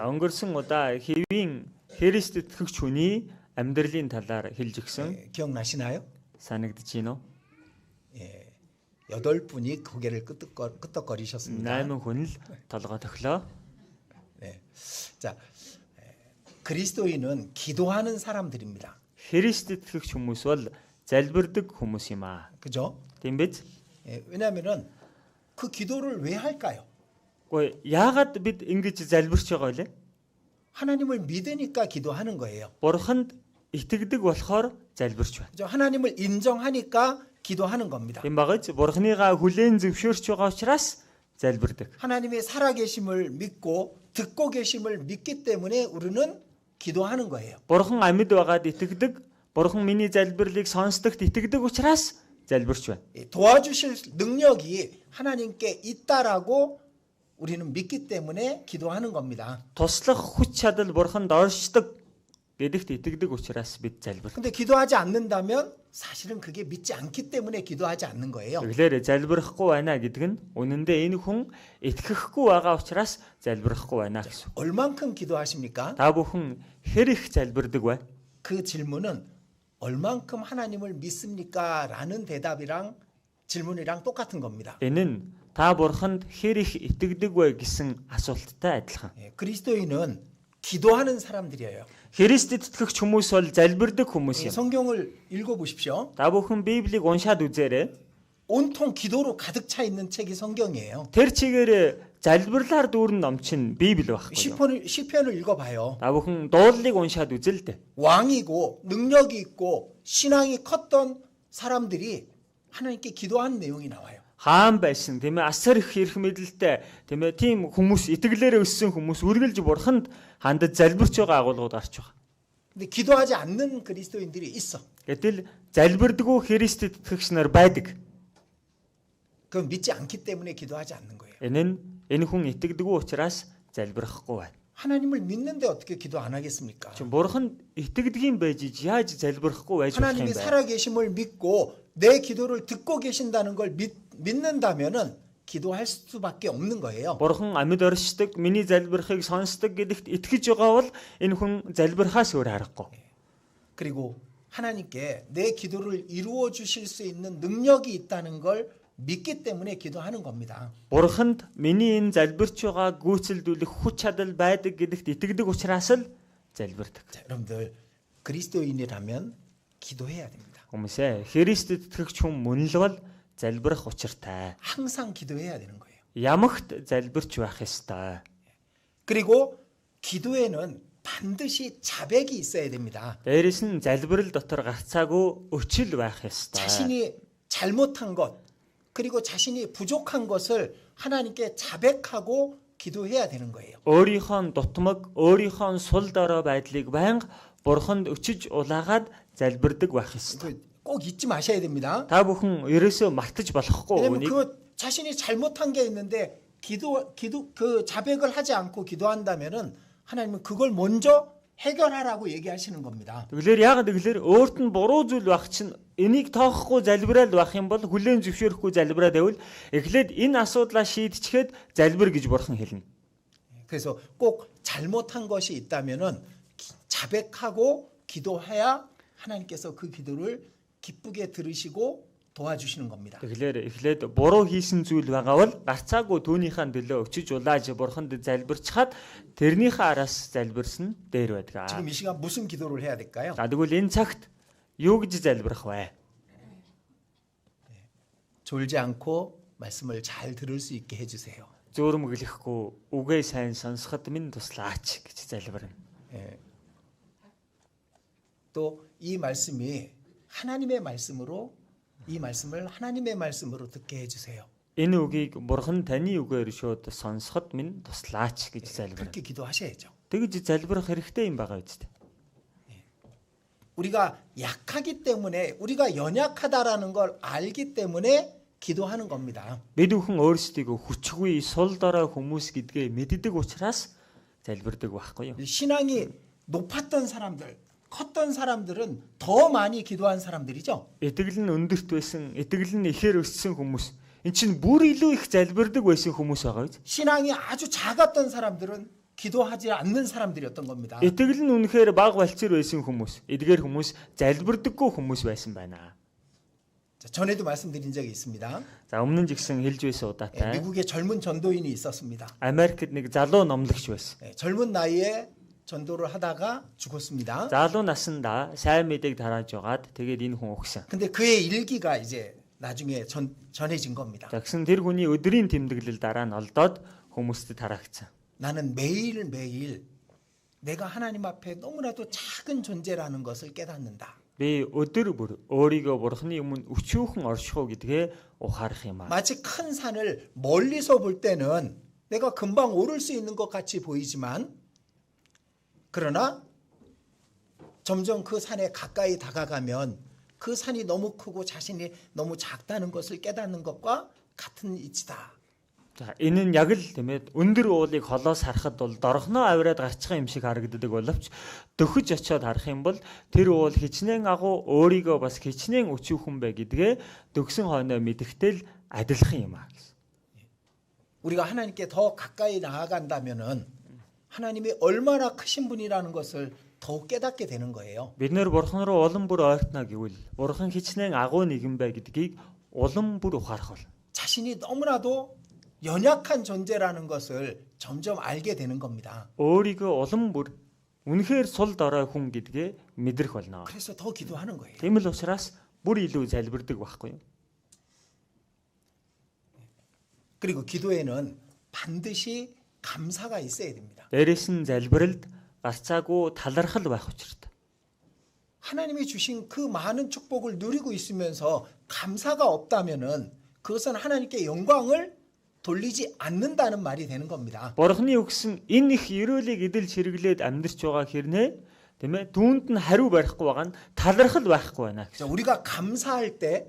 өнгөрсөн удаа хэвийн Христ итгэгч хүний амьдралын талаар хэлж өгсөн 기억나시나요? санагдаж байна уу? 8분이 고개를 끄덕거리셨습니다. 8 хүн л толгой төглөө. 네. 자, 그리스도인은 기도하는 사람들입니다. Христ итгэгч хүмүүс бол залбирдаг хүмүүс юм аа. 그죠? Тийм биз? 왜냐하면은 그 기도를 왜 할까요? Гэхдээ яагаад бид ингэж залбирч байгаа вэ? 하나님을 믿으니까 기도하는 거예요. Бурханд итгэдэг болохоор залбирч байна. 그죠? 하나님을 인정하니까 기도하는 겁니다. Тийм багаж Бурханыгаа хүлээн зөвшөөрч байгаа учраас залбирдаг. 하나님의 살아계심을 믿고 듣고 계심을 믿기 때문에 우리는 기도하는 거예요. Бурхан амьд байгаад итгэдэг. Бурхан миний залбирлыг сонсдогт итгэдэг учраас залбирч байна. 도와주실 능력이 하나님께 있다라고 우리는 믿기 때문에 기도하는 겁니다. Туслах хүч чадал Бурханд оршдог гэдэгт итгэдэг учраас бид залбирдаг. 근데 기도하지 않는다면 사실은 그게 믿지 않기 때문에 기도하지 않는 거예요. Тэгэхээр залбирахгүй байна гэдэг нь үнэндээ энэ хүн итгэхгүй байгаа учраас залбирахгүй байна гэсэн. 얼만큼 기도하십니까? Та бүхэн хэр их залбирдаг вэ? 그 질문은 얼만큼 하나님을 믿습니까? 라는 대답이랑 질문이랑 똑같은 겁니다. Энэ нь та Бурханд хэр их итгэдэг вэ гэсэн асуулттай адилхан. 그리스도인은 기도하는 사람들이에요. Христэд итгэгч хүмүүс бол залбирдаг хүмүүс юм. 성경을 읽어보십시오. Та бүхэн Библийг уншаад үзээрэй. 온통 기도로 가득 차 있는 책이 성경이에요. Тэр чигээр залбирлаар дүүрэн ном чинь Библи байхгүй юу? 시편을 읽어봐요. Та бүхэн дуулыг уншаад үзэл дээ. 왕이고 능력이 있고 신앙이 컸던 사람들이 하나님께 기도하는 내용이 나와요. Хаан байсан тийм ээ асар их эрх мэдэлтэй тийм ээ тийм хүмүүс итгэлээрээ өссөн хүмүүс үргэлж Бурханд хандаж залбирч байгаа агуулгууд гарч байгаа. 근데 기도하지 않는 그리스도인들이 있어. Гэтэл залбирдаггүй Христэд итгэгч нар байдаг. 그건 믿지 않기 때문에 기도하지 않는 거예요. Энэ хүн итгэдэггүй учраас залбирахгүй байна. 하나님을 믿는데 어떻게 기도 안 하겠습니까? Чи Бурханд итгэдэгin байж яаж залбирахгүй байж болох юм 하나님이 бэ? 살아계심을 믿고 내 기도를 듣고 계신다는 걸 믿는다면은 기도할 수밖에 없는 거예요. Бурхан амьд оршдог, миний залбирахыг сонсдог гэдэгт итгэж байгаа бол энэ хүн залбирхаас өөр аргагүй. 그리고 하나님께 내 기도를 이루어 주실 수 있는 능력이 있다는 걸 믿기 때문에 기도하는 겁니다. Бурханд миний энэ залбирч байгаа гүйцэлдүүлэх хүч чадал байдаг гэдэгт итгэдэг учраас л залбирдаг. 자, 여러분들 그리스도인이라면 기도해야 됩니다. Хүмүүсээ Христэд итгэгч хүн мөн л бол залбирах учиртай. 항상 기도해야 되는 거예요. Ямагт залбирч байх ёстой. 그리고 기도에는 반드시 자백이 있어야 됩니다. Дээрэс нь залбирал дотор гарцаагүй өчил байх ёстой. 자신이 잘못한 것 그리고 자신이 부족한 것을 하나님께 자백하고 기도해야 되는 거예요. Өөрийнхөө дутмаг, өөрийнхөө сул дорой байдлыг байнга Бурханд өчиж улаагаад залбирдаг байх ёстой. 꼭 잊지 마셔야 됩니다. Та бүхэн ерөөсөө мартаж болохгүй 왜냐면 үнийг. 그 자신이 잘못한 게 있는데 그 자백을 하지 않고 기도한다면은 하나님은 그걸 먼저 해결하라고 얘기하시는 겁니다. Тэгэлэр яг тэгэлэр өөрт нь буруу зүйл байх чинь энийг тоохгүй залбирал байх юм бол хүлээн зөвшөөрөхгүй залбираад байвал эхлээд энэ асуудлаа шийдчихэд залбир гэж Бурхан хэлнэ. 그래서 꼭 잘못한 것이 있다면은 자백하고 기도해야 하나님께서 그 기도를 기쁘게 들으시고 도와주시는 겁니다. Тэгэхээр эхлээд буруу хийсэн зүйл байгаа бол гарцаагүй түүнийхээ төлөө өчиж улааж Бурханд залбирчхад тэрнийхээ араас залбирсан дээр байдаг. 지금 이 시간 무슨 기도를 해야 될까요? За тэгвэл энэ цагт юу гэж залбирах вэ? 졸지 않고 말씀을 잘 들을 수 있게 해주세요. Зөөрмөглөхгүй үгээ сайн сонсоход минь туслаач гэж залбирна. 또 이 말씀이 하나님의 말씀으로 이 말씀을 하나님의 말씀으로 듣게 해주세요. Энэ үгийг Бурхан таны үгээр шууд сонсоход минь туслаач гэж залбирна. 그렇게 기도하셔야죠. Тэгж залбирах хэрэгтэй юм байгаа үстэй. 우리가 약하기 때문에 우리가 연약하다라는 걸 알기 때문에 기도하는 겁니다. Бид бүхэн өөрсдийгөө хүчгүй сул дорой хүмүүс гэдгээ мэддэг учраас залбирдаг байхгүй юу? 신앙이 높았던 사람들, 컸던 사람들은 더 많이 기도한 사람들이죠. Итгэл нь өндөрт байсан, итгэл нь ихээр өссөн хүмүүс. Эн чинь бүр илүү их залбирдаг байсан хүмүүс байгаа биз? 신앙이 아주 작았던 사람들은 기도하지 않는 사람들이었던 겁니다. Итгэл нь үнэхээр бага балчир байсан хүмүүс, эдгээр хүмүүс залбирдаггүй хүмүүс байсан байна. 자, 전에도 말씀드린 적이 있습니다. За өмнө нь жигсэн хэлж байсан 예, удаатай 미국에 젊은 전도인이 있었습니다. Америкт нэг залуу номлогч байсан. 예, 젊은 나이에 전도를 하다가 죽었습니다. Залуу насандаа сайн мэдээг тарааж байгаад тэгээд энэ хүн өгсөн. 근데 그의 일기가 이제 나중에 전해진 겁니다. За гэсэн тэр хүний өдрийн тэмдэглэл дараа нь олдоод хүмүүстэд тараагдсан. 나는 매일매일 내가 하나님 앞에 너무나도 작은 존재라는 것을 깨닫는다. Би өдөр бүр өөрийгөө бурхны өмнө өчүүхэн оршихуу гэдгээ ухаарах юм аа. 마치 큰 산을 멀리서 볼 때는 내가 금방 오를 수 있는 것 같이 보이지만 그러나 점점 그 산에 가까이 다가가면 그 산이 너무 크고 자신이 너무 작다는 것을 깨닫는 것과 같은 이치다. За энэ нь яг л тиймээ өндөр уулыг холоос харахад бол дорхноо авираад гарчхаа юм шиг харагддаг боловч дөхөж очиод харах юм бол тэр уул хичнээн агуу өөрийгөө бас хичнээн өчүүхэн бай гэдгээ дөгсөн хойноо мэдгэтэл адилхан юм аа гэсэн. 우리가 하나님께 더 가까이 나아간다면은 하나님이 얼마나 크신 분이라는 것을 더욱 깨닫게 되는 거예요. Бид нэр бурхан руу улам бүр ойртно гэвэл бурхан хичнээн агуу нэгэн бай гэдгийг улам бүр ухаарах бол 자신이 너무나도 연약한 존재라는 것을 점점 알게 되는 겁니다. өөрийгөө улам бүр үнэхээр сул дорой хүн гэдгээ мэдрэх болно. 그래서 더 기도하는 거예요. Тийм л учраас бүр илүү залбирдаг байхгүй юу? 그리고 기도에는 반드시 감사가 있어야 됩니다. Дээрээс нь залбиралд гарцаагүй талархал байх учиртай. 하나님이 주신 그 많은 축복을 누리고 있으면서 감사가 없다면은 그것은 하나님께 영광을 돌리지 않는다는 말이 되는 겁니다. Бурхны өгсөн энэ их өрөөлийг эдэлж хэрэглээд амьдрч байгаа хэрнээ тийм ээ түүнд нь хариу барихгүй байгаа нь талархал байхгүй байна. 그래서 우리가 감사할 때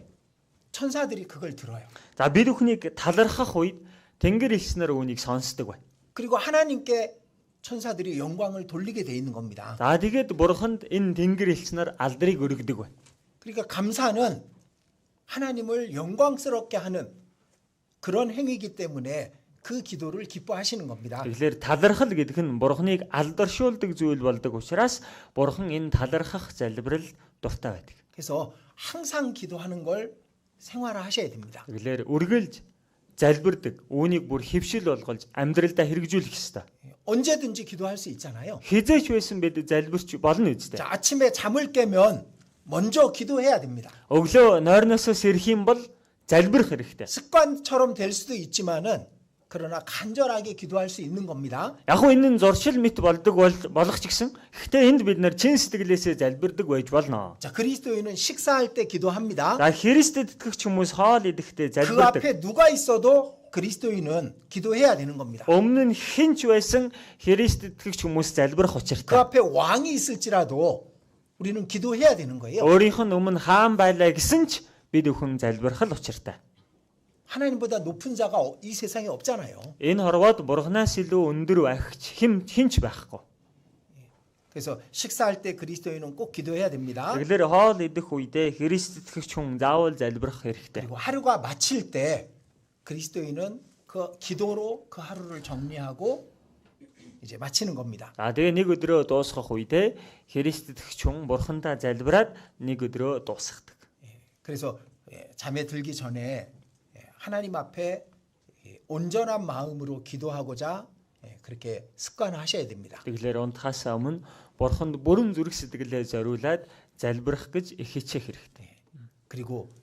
천사들이 그걸 들어요. За бид бүхнийг талархах үед Тэнгэр элчнэр үүнийг сонсдог байна. 그리고 하나님께 천사들이 영광을 돌리게 돼 있는 겁니다. За тэгээд бурханд энэ Тэнгэр элчнэр алдрыг өргөдөг байна. 그러니까 감사는 하나님을 영광스럽게 하는 그런 행위이기 때문에 그 기도를 기뻐하시는 겁니다. Тэгэхээр талархал гэдэг нь бурхныг алдаршуулдаг зүйл болдог учраас бурхан энэ талархах залбирал дуртай байдаг. 그래서 항상 기도하는 걸 생활화하셔야 됩니다. Тэгэхээр үргэлж залбирдаг, үүнийг бүр хөвшил болгож амьдралдаа хэрэгжүүлэх ёстой. 언제든지 기도할 수 있잖아요. Хизээч байсан бид залбирч болно үстэй. 자, 아침에 잠을 깨면 먼저 기도해야 됩니다. Өглөө нойрноосоо сэрэх юм бол залбирх хэрэгтэй. 습관처럼 될 수도 있지만은 그러나 간절하게 기도할 수 있는 겁니다. Яг хөө энэ нь зуршил мэт болдог болох ч гэсэн гэхдээ энд бид нар чин сэтгэлээсээ залбирдаг байж болно. 자, 그리스도인은 식사할 때 기도합니다. За Христэд итгэгч хүмүүс хоол идэхдээ 그 залбирдаг. 앞에 누가 있어도 그리스도인은 기도해야 되는 겁니다. Өмнө нь хинч байсан Христэд итгэгч хүмүүс залбирах 그 учиртай. 앞에 왕이 있을지라도 우리는 기도해야 되는 거예요. Өөрийнх нь өмнө хаан байлаа гэсэн ч бид өхөн залбирах л учиртай. 하나님보다 높은 자가 이 세상에 없잖아요. Энэ хорвоод бурхнаас илүү өндөр байхч хинч байхгүй. 그래서 식사할 때 그리스도인은 꼭 기도해야 됩니다. Тэгэхээр хоол идэх үедээ Христ итгэгч хүн заавал залбирах хэрэгтэй. 그리고 하루가 마칠 때 그리스도인은 그 기도로 그 하루를 정리하고 이제 마치는 겁니다. За тэгээ нэг өдрөө дуусгах үедээ Христ итгэгч хүн бурхандаа залбираад нэг өдрөө дуусгадаг. 그래서 잠에 들기 전에 하나님 앞에 온전한 마음으로 기도하고자 그렇게 습관화하셔야 됩니다. Тэгэхээр унтахаас өмнө бурханд бүрэн зүрх сэтгэлээ зориулаад залбирах гэж их хичээх хэрэгтэй. 그리고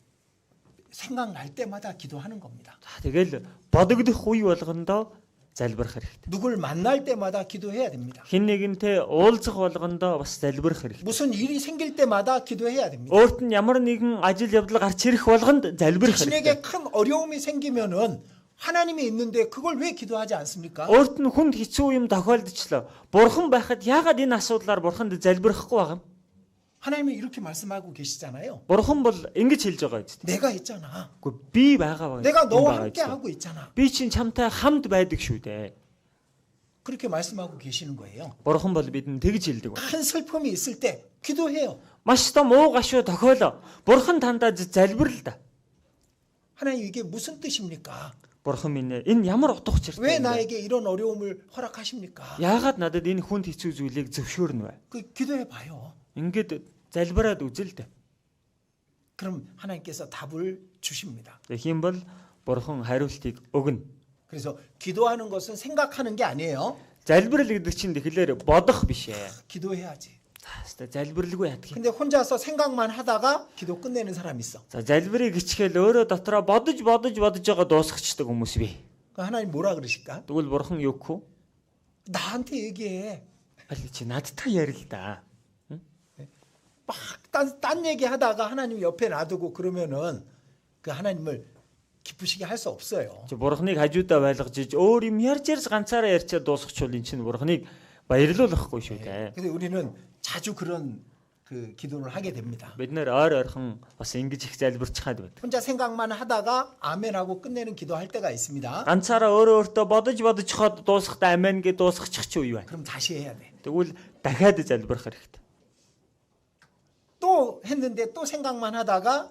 생각날 때마다 기도하는 겁니다. За тэгэл бодогдох үе болгондоо залбирах хэрэгтэй. 누굴 만날 때마다 기도해야 됩니다. Хэн нэгэнтэй уулзах болгондоо бас залбирах хэрэгтэй. 무슨 일이 생길 때마다 기도해야 됩니다. Өөрт нь ямар нэгэн ажил явдал гарч ирэх болгонд залбирах 자신에게 хэрэгтэй. 큰 어려움이 생기면은 하나님이 있는데 그걸 왜 기도하지 않습니까? Өөрт нь хүнд хэцүү юм тохиолдчихлоо. Бурхан байхад яагаад энэ асуудлаар бурханд залбирахгүй байгаа юм? 하나님이 이렇게 말씀하고 계시잖아요. Бурхан бол ингэж хэлж байгаа юм. 내가 있잖아. Гэхдээ би байгаа. 내가 너와 함께 하고 있잖아. Би чинь чамтай хамт байдаг шүү дээ. 그렇게 말씀하고 계시는 거예요. Бурхан бол бидэнд тэгж хэлдэг. 큰 슬픔이 있을 때 기도해요. Маш том уу гашуу тохиолоо. Бурхан тандаа залбирал да. 하나님 이게 무슨 뜻입니까? Бурхан минь энэ ямар утга учиртай 왜 юм бэ? 나에게 이런 어려움을 허락하십니까? Яагаад надад энэ хүнд хэцүү зүйлийг зөвшөөрнө вэ? 그 기도해 봐요. Ингээд залбираад үзэл дээ. 그럼 하나님께서 답을 주십니다. Тэгэх юм бол Бурхан хариултыг өгнө. 그래서 기도하는 것은 생각하는 게 아니에요. Залбирал гэдэг чинь тэгэхээр бодох биш ээ. 기도해야지. За залбирлгүй яддаг. 근데 혼자서 생각만 하다가 기도 끝내는 사람이 있어. За залбирыг хичгээл өөрөө дотроо бодож байгаа дуусгачдаг хүмүүс бий. 그 하나님 뭐라 그러실까? Тэгвэл Бурхан юу гэв? 나한테 얘기해. Аль чи надтай ярил л да. 딴 얘기 하다가 하나님 옆에 놔두고 그러면은 그 하나님을 기쁘시게 할 수 없어요. Чи Бурханыг хажуудаа байлгаж иж өөр юм ярьж ганцаараа ярьчаад дуусгачихвол эн чинь Бурханыг баярлуулахгүй шүү дээ. 근데 우리는 자주 그런 그 기도를 하게 됩니다. Бид нэр ойрхон бас ингэж их залбирчхаад байдаг. 혼자 생각만 하다가 아멘하고 끝내는 기도할 때가 있습니다. Ганцаараа өөртөө бодож хаад дуусгахдаа амен гэж дуусгачих чи үе байна. 그럼 다시 해야 돼. Тэгвэл дахиад залбирах хэрэгтэй. 또 했는데 또 생각만 하다가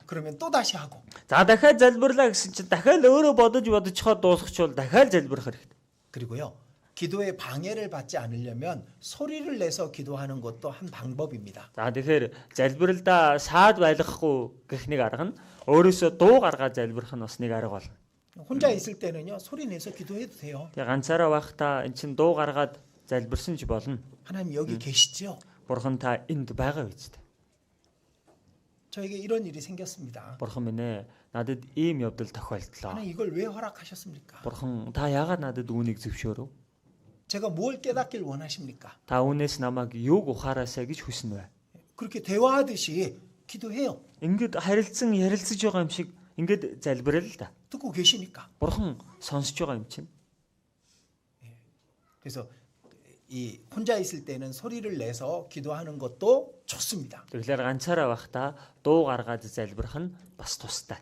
그러면 또 다시 하고. За дахиад залбирлаа гэсэн чинь дахиад өөрөө бодож хаад дуусгачихвол дахиад залбирах хэрэгтэй. 그리고요. 기도에 방해를 받지 않으려면 소리를 내서 기도하는 것도 한 방법입니다. За тэгэхээр залбиралдаа саад байлгахгүй гэх нэг арга нь өөрөөсөө дуу гаргаад залбирах нь бас нэг арга болно. 혼자 있을 때는요. 소리 내서 기도해도 돼요. Тэгээ ганцаараа байхдаа эн чин дуу гаргаад залбирсан ч болно. 하나님 여기 계시죠? Бурхан та энд байгаа биз дээ. 저에게 이런 일이 생겼습니다. Бурхан минь ээ надад ийм явдал тохиолдлоо. 하나님 이걸 왜 허락하셨습니까? Бурхан та яагаад надад үүнийг зөвшөөрөв? 제가 뭘 깨닫길 원하십니까? Та үүнээс намайг юуг ухаараасаа гэж хүснэ вэ? 그렇게 대화하듯이 기도해요. Ингээд харилцсан ярилцаж байгаа юм шиг ингээд залбирал л да. 듣고 계시니까. Бурхан сонсож байгаа юм чинь. 그래서 이 혼자 있을 때는 소리를 내서 기도하는 것도 좋습니다. Тэгэхээр ганцаараа байхдаа дуу гаргаад залбирах нь бас тустай.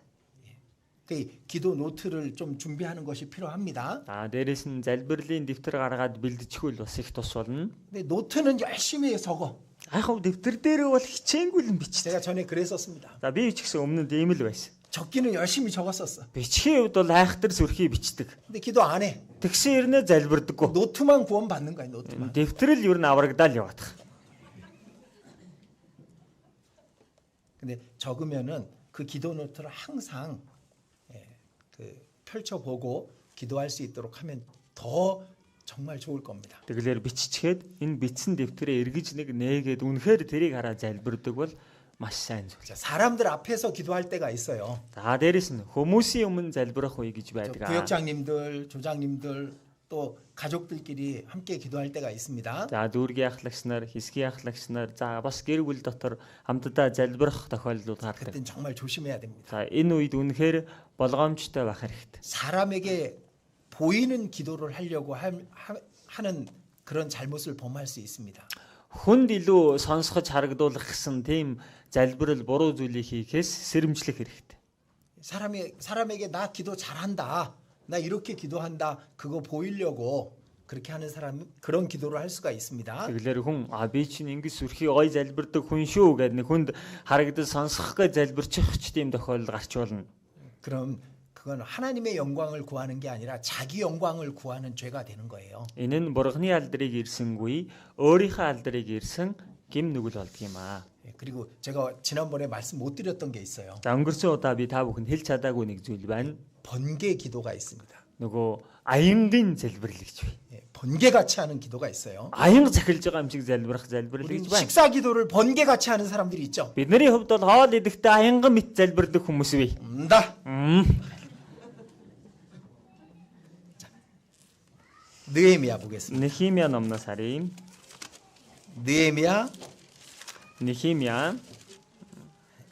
그 기도 노트를 좀 준비하는 것이 필요합니다. Дээрээс нь залбирлын дэвтэр гаргаад бэлдчихвэл бас их тус болно. 근데 노트는 열심히 적어. Айхав дэвтэр дээр бол хичээнгүйл нь бичдэг. 제가 전에 그랬었습니다. За би ч гэсэн өмнөд ийм л байсан. 적기는 열심히 적었었어. Бичгийн хувьд бол айхтар сүрхий бичдэг. 근데 기도 안 해. Тэгсэн ирнэ залбирдаггүй. 노트만 구원 받는 거야, 노트만. Дэвтрэл юу н аврагдаал яваадах. 근데 적으면은 그 기도 노트를 항상 펼쳐 보고 기도할 수 있도록 하면 더 정말 좋을 겁니다. Тэгэлэр биччихээд энэ бичсэн дэвтрээ эргэж нээгээд үнэхээр тэрийг хараа залбирдаг бол маш сайн зүйл. 자, 사람들 앞에서 기도할 때가 있어요. За дээрэс нь хүмүүсийн өмнө залбирах үе гэж 저 байдаг. 구역장님들, 조장님들 또 가족들끼리 함께 기도할 때가 있습니다. За дүүргийн ахлагч нар, хэсгийн ахлагч нар, за бас гэр бүл дотор хамтдаа залбирах тохиолдлууд гардаг. 그때는 정말 조심해야 됩니다. За энэ үед үнэхээр болгоомжтой байх хэрэгтэй. 사람에게 보이는 기도를 하려고 하는 그런 잘못을 범할 수 있습니다. Хүнд илүү сонсгож харагдуулах гэсэн тийм залбирал буруу зүйлийг хийхээс сэрэмжлэх хэрэгтэй. 사람에게 나 기도 잘한다. 나 이렇게 기도한다. 그거 보이려고 그렇게 하는 사람 그런 기도를 할 수가 있습니다. Тэгэлэр хүн би чинь ингэ сүрхий ой залбирдаг хүн шүү гэдэг нэг хүнд харагдаж сонсох гэж залбирчих ч тийм тохиолдол гарч болно. 그럼 그건 하나님의 영광을 구하는 게 아니라 자기 영광을 구하는 죄가 되는 거예요. Энэ нь бурхны алдрыг ирсэнгүй өөрийнхөө алдрыг ирсэн гим нүгэл болдго юм аа. 그리고 제가 지난번에 말씀 못 드렸던 게 있어요. За өнгөрсөн удаа би та бүхэнд хэлж чадаагүй нэг зүйл байна. 번개 기도가 있습니다. Нөгөө аянгийн залбирал гэж бай. 번개같이 하는 기도가 있어요. Аянга захилж байгаа юм шиг залбирах залбирал 우리 гэж байна. 식사 기도를 번개같이 하는 사람들이 있죠. Бидний хувьд бол хоол идэхдээ аянган мэт залбирдаг хүмүүс бий. 다 느헤미야 보겠습니다. Нехимия номноос харъя. 느헤미야 Нехимия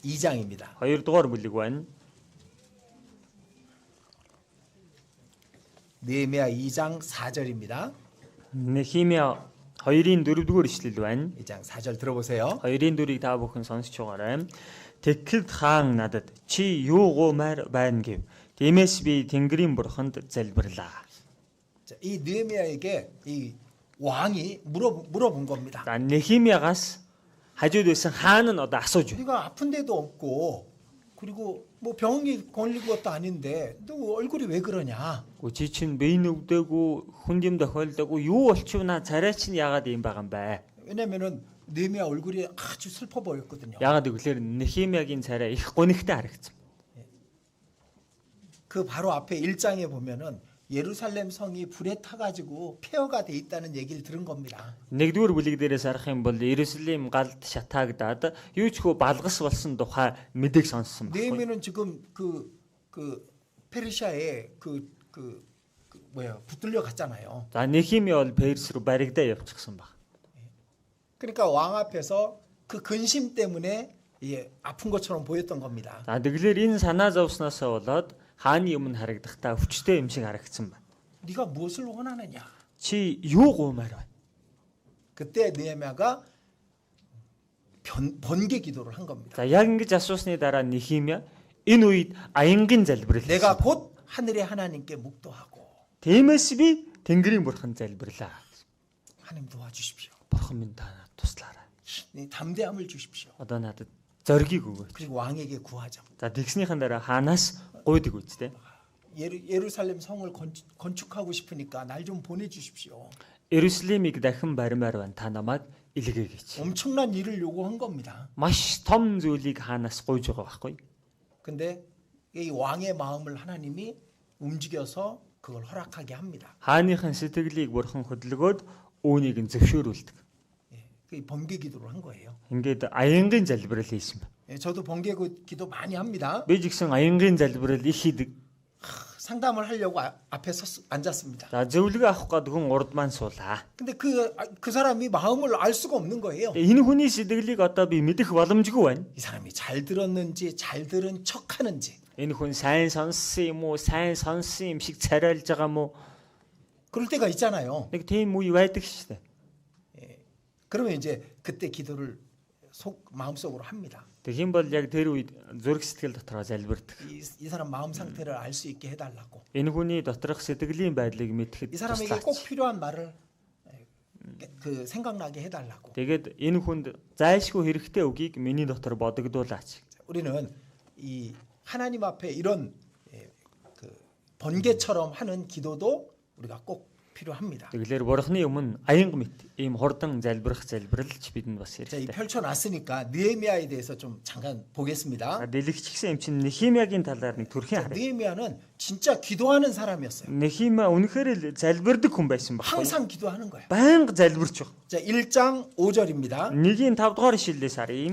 2장입니다. 2 дугаар бүлэг байна. 느헤미야 2장 4절입니다. Нехимия 2-ын 4-р ишлэл байна. 2장 4절 들어보세요. 2-ын 4-ыг та бүхэн сонсч байгаарай. Тэгэхэд хаан надад чи юу гуймаар байна гэв. Тиймээс би Тэнгэрийн бурханд залбирлаа. 자, 이 느헤미야에게 이 왕이 물어본 겁니다. За Нехимиагаас хажууд байсан хаан нь одоо асууж байна. 우리가 아픈 데도 없고 그리고 뭐 병이 걸린 것도 아닌데 너 얼굴이 왜 그러냐? Чи чинь биеийн өвдөөгүй, хүнд юм тохиолдоогүй юу болчихвна царай чинь яагаад ийм байгаа юм бэ? 왜냐면은 느헤미야 얼굴이 아주 슬퍼 보였거든요. Яагаад гэвэл Нехемиягийн царай их гонигтай харагдсан. 그 바로 앞에 1장에 보면은 예루살렘 성이 불에 타가지고 폐허가 돼 있다는 얘기를 들은 겁니다. Нэгдүгээр бүлэг дээрээс харах юм бол Иерусалим галд шатаагдаад юу ч хөө балгас болсон тухай мэдээг сонссон байна. 느헤미야는 지금 그 페르시아에 뭐야 붙들려 갔잖아요. За Нехемия бол Перс руу баригдаа явчихсан баг. 그러니까 왕 앞에서 그 근심 때문에 아픈 것처럼 보였던 겁니다. За тэгэхээр энэ санаа зовсноосоо болоод хааны өмнө харагдахдаа өвчтэй юм шиг харагдсан байна. 네가 무엇을 원하느냐? Чи юу гуймаар байна? 그때 느헤미야가 번개 기도를 한 겁니다. За яг ингэж асуусны дараа Нехемия энэ үед аянгийн залбирал 내가 хийсэн. 곧 하늘의 하나님께 묵도하고 Тиймээс би Тэнгэрийн бурханд залбирлаа. 하나님 도와주십시오. Бурхан минь та надад туслаарай. 담대함을 주십시오. Одоо надад зориг өгөөч. 그리고 왕에게 구하자. За тэгснийхэн дараа хаанаас гуйдаг үстэй. 예루살렘 성을 건축하고 싶으니까 날 좀 보내주십시오. Иерусалимыг дахин баримаар байна. Та намайг илгээгээч. 엄청난 일을 요구한 겁니다. Маш том зүйлийг хаанаас гуйж байгаа байхгүй. 근데 이 왕의 마음을 하나님이 움직여서 그걸 허락하게 합니다. Хааныхын сэтгэлийг бурхан хөдөлгөөд үүнийг нь зөвшөөрүүлдэг. 그 번개 기도를 한 거예요. Ингээд аянгийн залбирал хийсэн байна. 저도 번개 기도 많이 합니다. Би ч гэсэн аянгийн залбирал их хийдэг. 상담을 하려고 앞에 앉았습니다. За зөвлөгөө авах гээд хүн урд маань суулаа. 근데 그 사람이 마음을 알 수가 없는 거예요. Энэ хүний сэтгэлийг одоо би мэдэх боломжгүй байна. 이 사람이 잘 들었는지 잘 들은 척하는지. Энэ хүн сайн сонссон юм уу, сайн сонссон юм шиг царайлж байгаа юм уу? 그럴 때가 있잖아요. Нэг тийм үе байдаг шүү дээ. 그러면 이제 그때 기도를 마음속으로 합니다. Тэгэх юм бол яг тэр үед зүрх сэтгэл дотороо залбирдаг. 이 사람 마음 상태를 알 수 있게 해달라고. Энэ хүний доторх сэтгэлийн байдлыг мэдэхэд 이 사람에게 꼭 필요한 말을 생각나게 해달라고. Тэгээд энэ хүнд зайлшгүй хэрэгтэй үгийг миний дотор бодогдуулаач. 우리는 이 하나님 앞에 이런 번개처럼 하는 기도도 우리가 꼭 필요합니다. Тэгэлэр бурхны өмнө аянга мэт ийм хурдан залбирах залбиралч бидэнд бас 자, 이 хэрэгтэй. 펼쳐놨으니까 느헤미야에 대해서 좀 잠깐 보겠습니다. Дэлгэч гисэн юм чинь Нехемиягийн талаар нэг төрхийн харъя. 느헤미야는 진짜 기도하는 사람이었어요. Нехемия үнэхээр л залбирдаг хүн байсан баггүй. 항상 기도하는 거예요. Байнга залбирч байгаа. 자, 1장 5절입니다. 1-ийн 5 дугаар ишлэлээс харъя.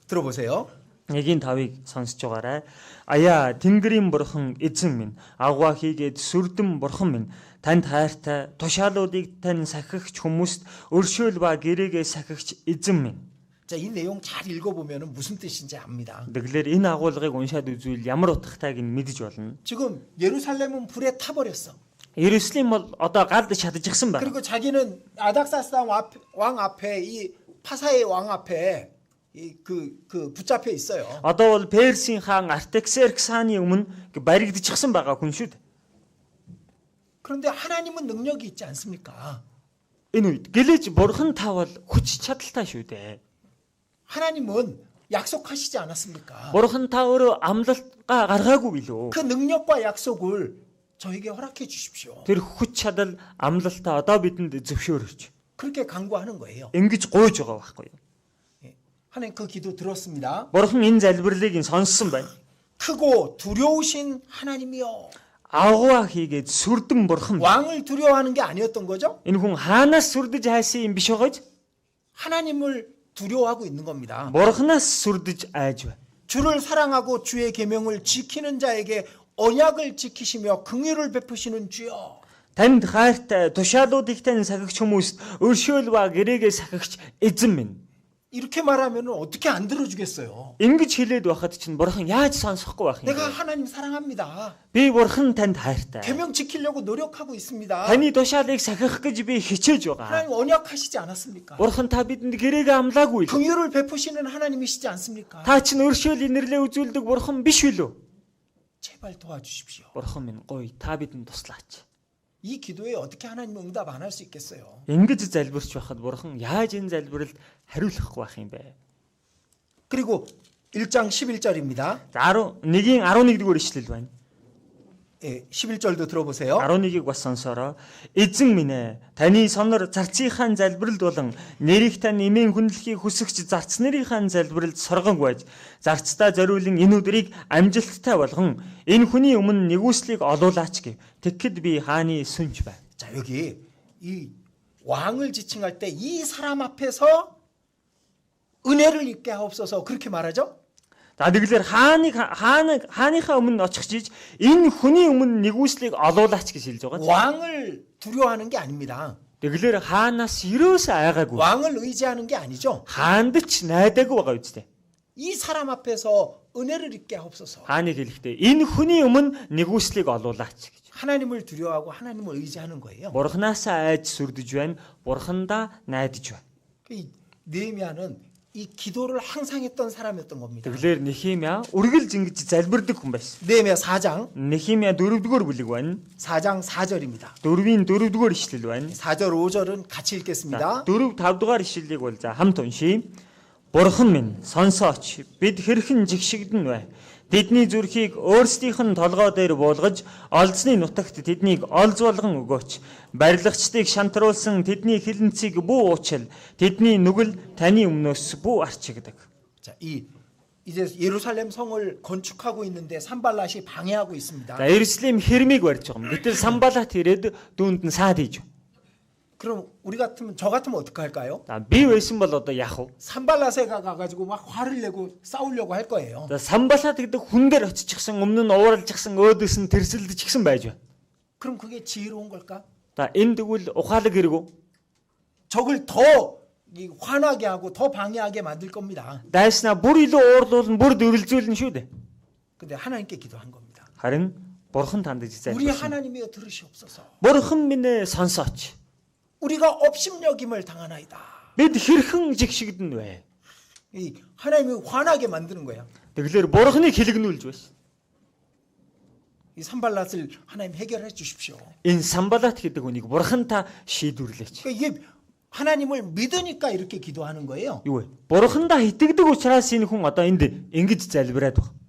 들어보세요. 1-ийн 5-ыг сонсож байгаарай. Аяа Тэнгэрийн бурхан эзэн минь, агуу хийгээд сүрдэн бурхан минь, танд хайртай тушаалуудыг тань сахигч хүмүүст өршөөл ба гэрээгээ сахигч эзэн минь. 자, 이 내용 잘 읽어보면 무슨 뜻인지 압니다. Тэгэхээр энэ агуулгыг уншаад үзвэл ямар утгатайг нь мэдэж болно. 지금 예루살렘은 불에 타버렸어. Иерусалим бол одоо галд шатажчихсан байна. 그리고 자기는 아닥사스 왕 앞에 이 파사의 왕 앞에 그 붙잡혀 있어요. Одоо бол Персийн хаан Артаксеркс хааны өмнө баригдчихсан байгаа хүн шүү дээ. 그런데 하나님은 능력이 있지 않습니까? Энэ үед гэлээж бурхан тавал хүч чадалтай шүү дээ. 하나님은 약속하시지 않았습니까? Бурхан та өөрөө амлалтаа гаргаагүй билүү? 그 능력과 약속을 저에게 허락해 주십시오. Тэр хүч чадал амлалтаа одоо бидэнд зөвшөөрөөч. 그렇게 간구하는 거예요. Ингэж гуйж байгаа байхгүй юу? 하나님 그 기도 들었습니다. Бурхан энэ залбирлыг сонссон байна. 크고 두려우신 하나님이요. Агуу хийгээд сүрдэн бурхан. 왕을 두려워하는 게 아니었던 거죠? Энэ хүн хаанаас сүрдэж хайсан юм биш байгааж? 하나님을 두려워하고 있는 겁니다. Бурханаас сүрдэж айж байна. 주를 사랑하고 주의 계명을 지키는 자에게 언약을 지키시며 긍휼을 베푸시는 주여. Танд хайртай тушаалуудыг тань сахигч хүмүүст өршөөл ба гэрээгээ сахигч эзэн минь. 이렇게 말하면 어떻게 안 들어주겠어요? Ингэж хэлээд байхад чинь бурхан яаж сонсохгүй байх юм 내가 бэ? 하나님 사랑합니다. Би бурхан танд хайртай. 계명 지키려고 노력하고 있습니다. Таны тушаалыг сахих гэж би хичээж байгаа. 하나님 언약하시지 않았습니까? Бурхан та бидэнд гэрээгээ амлаагүй. 긍휼을 베푸시는 하나님이시지 않습니까? Та чинь өршөөл инэрлээ үзүүлдэг бурхан биш үлээ? 제발 도와주십시오. Бурхан минь гоё, та бидэнд туслаач. 이 기도에 어떻게 하나님 응답 안 할 수 있겠어요? Ингэж залбирч байхад бурхан яаж энэ залбиралд хариулахгүй байх юм бэ? 그리고 1장 11절입니다. За 11-ийн 11-р ишлэл байна. 예, 11절도 들어보세요. 11-ийг бас сонсороо. Эзэн минь ээ, таны сонор зарцынхаа залбиралд болон нэрийг тань эмээн хүндлэхийг хүсэгч зарц нарынхаа залбиралд соргон байж зарцтай зориулан энэ өдрийг амжилттай болгон энэ хүний өмнө нэгүслийг олуулаач гэв. Тэгэхэд би хааны сүнж байв. 자, 여기 이 왕을 지칭할 때 이 사람 앞에서 은혜를 입게 하옵소서 그렇게 말하죠? За тэгэхээр хааныхаа өмнө очих жиж энэ хүний өмнө нэгүслийг олуулаач гэж хэлж байгаа. 왕을 두려워하는 게 아닙니다. Тэгэхээр хаанаас ерөөсөө айгаагүй. 왕을 의지하는 게 아니죠. хаанд ч найдаагүй байгаа үстэй. 이 사람 앞에서 은혜를 입게 하옵소서. Хааныг хэлэхдээ энэ хүний өмнө нэгүслийг олуулаач гэж. 하나님을 두려워하고 하나님을 의지하는 거예요. Бурханаасаа айж сүрдэж байна. Бурхандаа найдаж байна. 이 느헤미야는 이 기도를 항상 했던 사람이었던 겁니다. Тэгэхээр Нехемия үргэлж ингэж залбирдаг хүн байсан. 느헤미야 4장 Нехемия 4-р бүлэг байна. 4장 4절입니다. 4-ийн 4-р 이шлэл байна. 4절 5절은 같이 읽겠습니다. 4-5-р ишлэлийг бол за хамт уншийе. Бурхан минь сонсооч, бид хэрхэн жигшигдэн вэ? Тэдний зүрхийг өөрсдийнх нь толгой дээр буулгаж, олзны нутагт тэднийг олз болгон өгөөч. Барилгачдыг шантруулсан тэдний хилэнцгийг бүү уучил, тэдний нүгэл таны өмнөөс бүү арчигдаг. 자, 이제 예루살렘 성을 건축하고 있는데 산발랏이 방해하고 있습니다. За Иерусалим хэрмийг барьж байгаа юм. Гэтэл Самбалат ирээд дүүнд нь саад хийж. 그럼 우리 같으면 저 같으면 어떻게 할까요? За би байсан бол одоо яах вэ? 산발랏에 가가지고 막 화를 내고 싸우려고 할 거예요. За Самбалат гэдэг хүн дээр очичихсан, өмнө нь ууралжчихсан, өөдөөс нь тэрсэлдчихсэн байж байна. 그럼 그게 지혜로운 걸까? За энэ тэгвэл ухаалаг хэрэггүй. 적을 더 화나게 하고 더 방해하게 만들 겁니다. Дайснаа бүр илүү уурлуулна, бүр дөрлзүүлнэ шүү дээ. 근데 하나님께 기도한 겁니다. Харин Бурхан тандж 우리 зайлшгүй. 하나님이여 들으시옵소서. Бурхан минь ээ сонсооч. 우리가 업심여김을 당하나이다. Бид хэрхэн жигшигдэн вэ? 이 하나님이 화나게 만드는 거야. Тэгэхээр Бурханыг хэлгэнүүлж байсан. 이 산발랏을 하나님 해결해 주십시오. Энэ Самбалат гэдэг хүнийг Бурхантаа шийдвэрлээч. 그러니까 이게 하나님을 믿으니까 이렇게 기도하는 거예요. Юу вэ? Бурхандаа итгэдэг учраас энэ хүн одоо энд ингэж залбираад байна.